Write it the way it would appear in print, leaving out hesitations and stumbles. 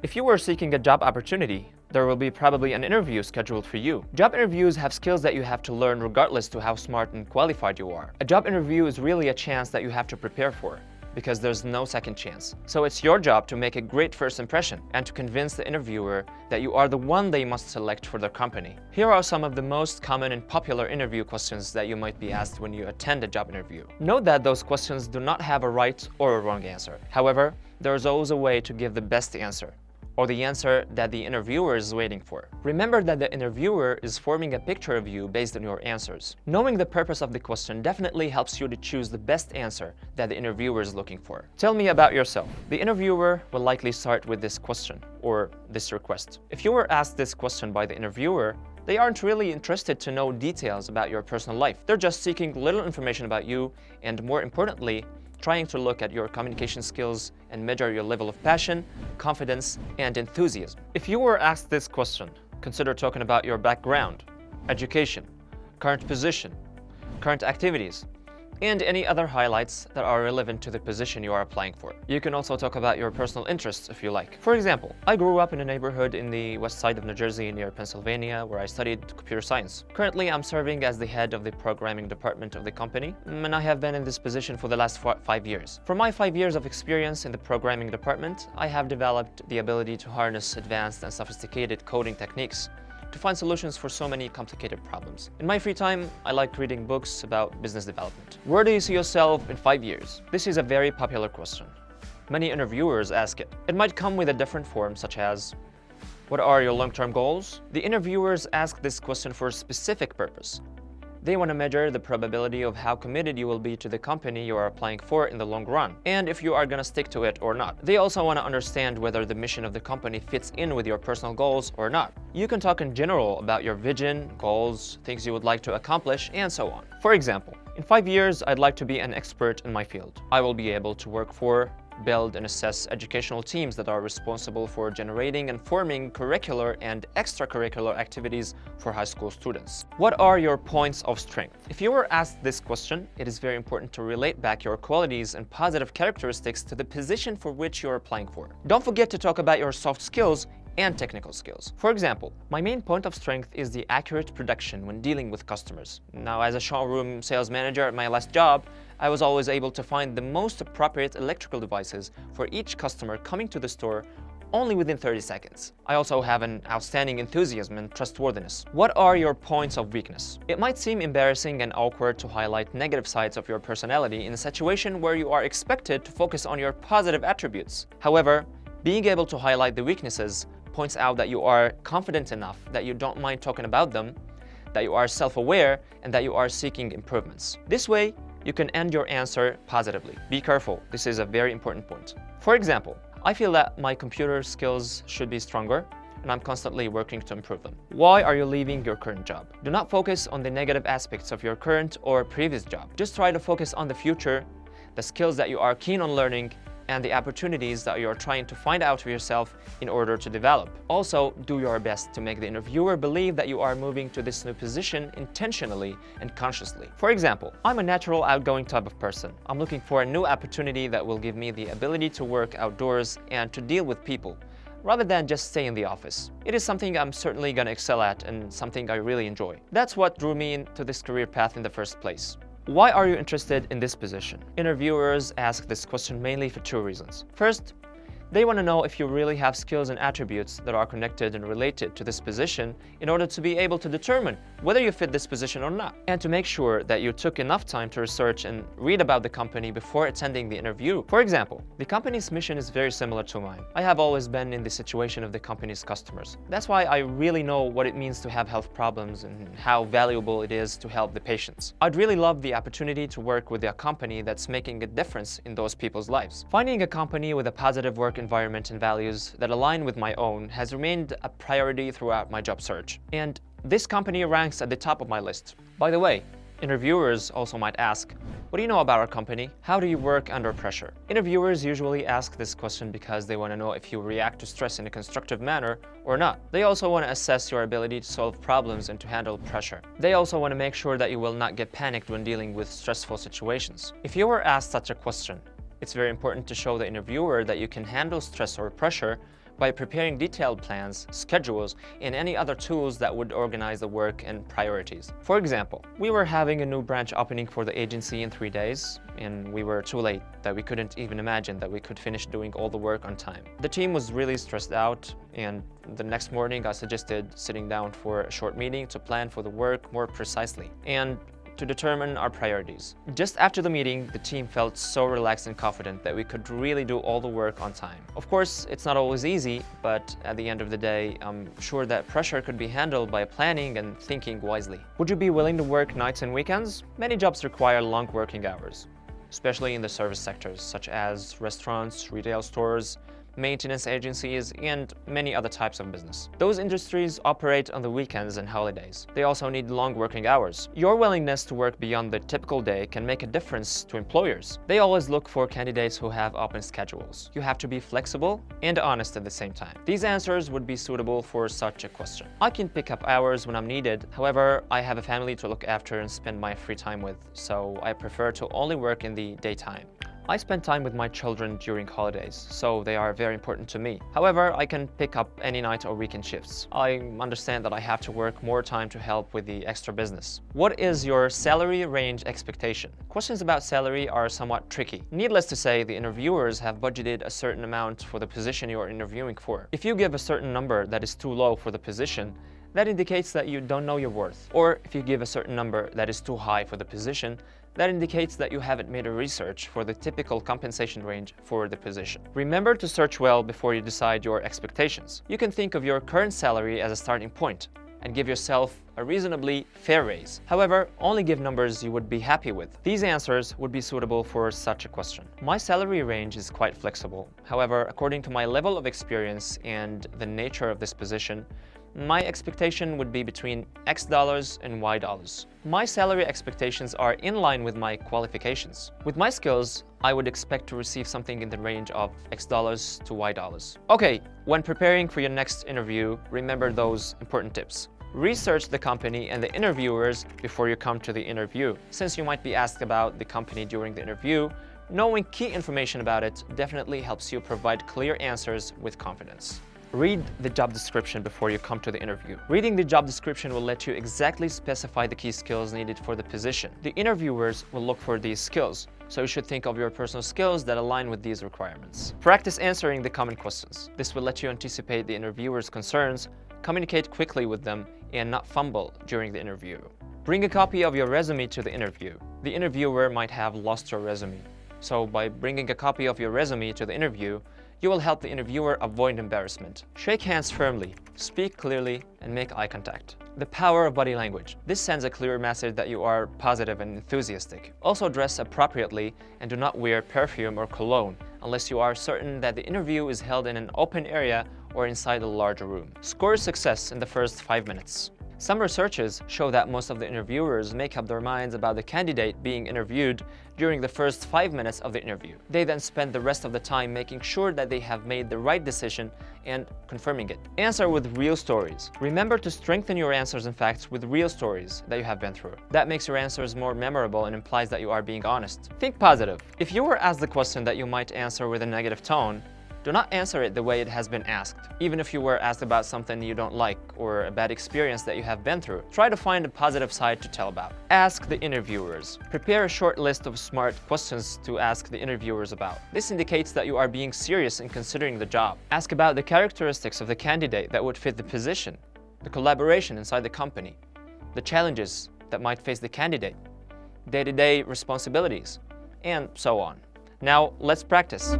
If you are seeking a job opportunity, there will be probably an interview scheduled for you. Job interviews have skills that you have to learn regardless to how smart and qualified you are. A job interview is really a chance that you have to prepare for, because there's no second chance. So it's your job to make a great first impression and to convince the interviewer that you are the one they must select for their company. Here are some of the most common and popular interview questions that you might be asked when you attend a job interview. Note that those questions do not have a right or a wrong answer. However, there is always a way to give the best answer, or the answer that the interviewer is waiting for. Remember that the interviewer is forming a picture of you based on your answers. Knowing the purpose of the question definitely helps you to choose the best answer that the interviewer is looking for. Tell me about yourself. The interviewer will likely start with this question or this request. If you were asked this question by the interviewer, they aren't really interested to know details about your personal life. They're just seeking little information about you and, more importantly, trying to look at your communication skills and measure your level of passion, confidence, and enthusiasm. If you were asked this question, consider talking about your background, education, current position, current activities, and any other highlights that are relevant to the position you are applying for. You can also talk about your personal interests if you like. For example, I grew up in a neighborhood in the west side of New Jersey near Pennsylvania where I studied computer science. Currently, I'm serving as the head of the programming department of the company, and I have been in this position for the last 5 years. From my 5 years of experience in the programming department, I have developed the ability to harness advanced and sophisticated coding techniques to find solutions for so many complicated problems. In my free time, I like reading books about business development. Where do you see yourself in 5 years? This is a very popular question. Many interviewers ask it. It might come with a different form, such as, what are your long-term goals? The interviewers ask this question for a specific purpose. They want to measure the probability of how committed you will be to the company you are applying for in the long run, and if you are going to stick to it or not. They also want to understand whether the mission of the company fits in with your personal goals or not. You can talk in general about your vision, goals, things you would like to accomplish, and so on. For example, in 5 years, I'd like to be an expert in my field. I will be able to work for, build and assess educational teams that are responsible for generating and forming curricular and extracurricular activities for high school students. What are your points of strength? If you were asked this question, it is very important to relate back your qualities and positive characteristics to the position for which you're applying for. Don't forget to talk about your soft skills and technical skills. For example, my main point of strength is the accurate production when dealing with customers. Now, as a showroom sales manager at my last job, I was always able to find the most appropriate electrical devices for each customer coming to the store only within 30 seconds. I also have an outstanding enthusiasm and trustworthiness. What are your points of weakness? It might seem embarrassing and awkward to highlight negative sides of your personality in a situation where you are expected to focus on your positive attributes. However, being able to highlight the weaknesses points out that you are confident enough that you don't mind talking about them, that you are self-aware, and that you are seeking improvements. This way, you can end your answer positively. Be careful, this is a very important point. For example, I feel that my computer skills should be stronger, and I'm constantly working to improve them. Why are you leaving your current job? Do not focus on the negative aspects of your current or previous job. Just try to focus on the future, the skills that you are keen on learning, and the opportunities that you are trying to find out for yourself in order to develop. Also, do your best to make the interviewer believe that you are moving to this new position intentionally and consciously. For example, I'm a natural outgoing type of person. I'm looking for a new opportunity that will give me the ability to work outdoors and to deal with people, rather than just stay in the office. It is something I'm certainly gonna excel at and something I really enjoy. That's what drew me into this career path in the first place. Why are you interested in this position? Interviewers ask this question mainly for 2 reasons. First, they want to know if you really have skills and attributes that are connected and related to this position in order to be able to determine whether you fit this position or not, and to make sure that you took enough time to research and read about the company before attending the interview. For example, the company's mission is very similar to mine. I have always been in the situation of the company's customers. That's why I really know what it means to have health problems and how valuable it is to help the patients. I'd really love the opportunity to work with a company that's making a difference in those people's lives. Finding a company with a positive work environment and values that align with my own has remained a priority throughout my job search. And this company ranks at the top of my list. By the way, interviewers also might ask, what do you know about our company? How do you work under pressure? Interviewers usually ask this question because they want to know if you react to stress in a constructive manner or not. They also want to assess your ability to solve problems and to handle pressure. They also want to make sure that you will not get panicked when dealing with stressful situations. If you were asked such a question, it's very important to show the interviewer that you can handle stress or pressure by preparing detailed plans, schedules, and any other tools that would organize the work and priorities. For example, we were having a new branch opening for the agency in 3 days, and we were too late that we couldn't even imagine that we could finish doing all the work on time. The team was really stressed out, and the next morning I suggested sitting down for a short meeting to plan for the work more precisely and to determine our priorities. Just after the meeting, the team felt so relaxed and confident that we could really do all the work on time. Of course, it's not always easy, but at the end of the day, I'm sure that pressure could be handled by planning and thinking wisely. Would you be willing to work nights and weekends? Many jobs require long working hours, especially in the service sectors such as restaurants, retail stores, maintenance agencies, and many other types of business. Those industries operate on the weekends and holidays. They also need long working hours. Your willingness to work beyond the typical day can make a difference to employers. They always look for candidates who have open schedules. You have to be flexible and honest at the same time. These answers would be suitable for such a question. I can pick up hours when I'm needed. However, I have a family to look after and spend my free time with, so I prefer to only work in the daytime. I spend time with my children during holidays, so they are very important to me. However, I can pick up any night or weekend shifts. I understand that I have to work more time to help with the extra business. What is your salary range expectation? Questions about salary are somewhat tricky. Needless to say, the interviewers have budgeted a certain amount for the position you are interviewing for. If you give a certain number that is too low for the position, that indicates that you don't know your worth. Or if you give a certain number that is too high for the position, that indicates that you haven't made a research for the typical compensation range for the position. Remember to search well before you decide your expectations. You can think of your current salary as a starting point and give yourself a reasonably fair raise. However, only give numbers you would be happy with. These answers would be suitable for such a question. My salary range is quite flexible. However, according to my level of experience and the nature of this position, my expectation would be between X dollars and Y dollars. My salary expectations are in line with my qualifications. With my skills, I would expect to receive something in the range of X dollars to Y dollars. Okay, when preparing for your next interview, remember those important tips. Research the company and the interviewers before you come to the interview. Since you might be asked about the company during the interview, knowing key information about it definitely helps you provide clear answers with confidence. Read the job description before you come to the interview. Reading the job description will let you exactly specify the key skills needed for the position. The interviewers will look for these skills, so you should think of your personal skills that align with these requirements. Practice answering the common questions. This will let you anticipate the interviewer's concerns, communicate quickly with them, and not fumble during the interview. Bring a copy of your resume to the interview. The interviewer might have lost your resume, so by bringing a copy of your resume to the interview, you will help the interviewer avoid embarrassment. Shake hands firmly, speak clearly, and make eye contact. The power of body language. This sends a clear message that you are positive and enthusiastic. Also dress appropriately and do not wear perfume or cologne unless you are certain that the interview is held in an open area or inside a larger room. Score success in the first 5 minutes. Some researches show that most of the interviewers make up their minds about the candidate being interviewed during the first 5 minutes of the interview. They then spend the rest of the time making sure that they have made the right decision and confirming it. Answer with real stories. Remember to strengthen your answers and facts with real stories that you have been through. That makes your answers more memorable and implies that you are being honest. Think positive. If you were asked the question that you might answer with a negative tone, do not answer it the way it has been asked. Even if you were asked about something you don't like or a bad experience that you have been through, try to find a positive side to tell about. Ask the interviewers. Prepare a short list of smart questions to ask the interviewers about. This indicates that you are being serious in considering the job. Ask about the characteristics of the candidate that would fit the position, the collaboration inside the company, the challenges that might face the candidate, day-to-day responsibilities, and so on. Now, let's practice.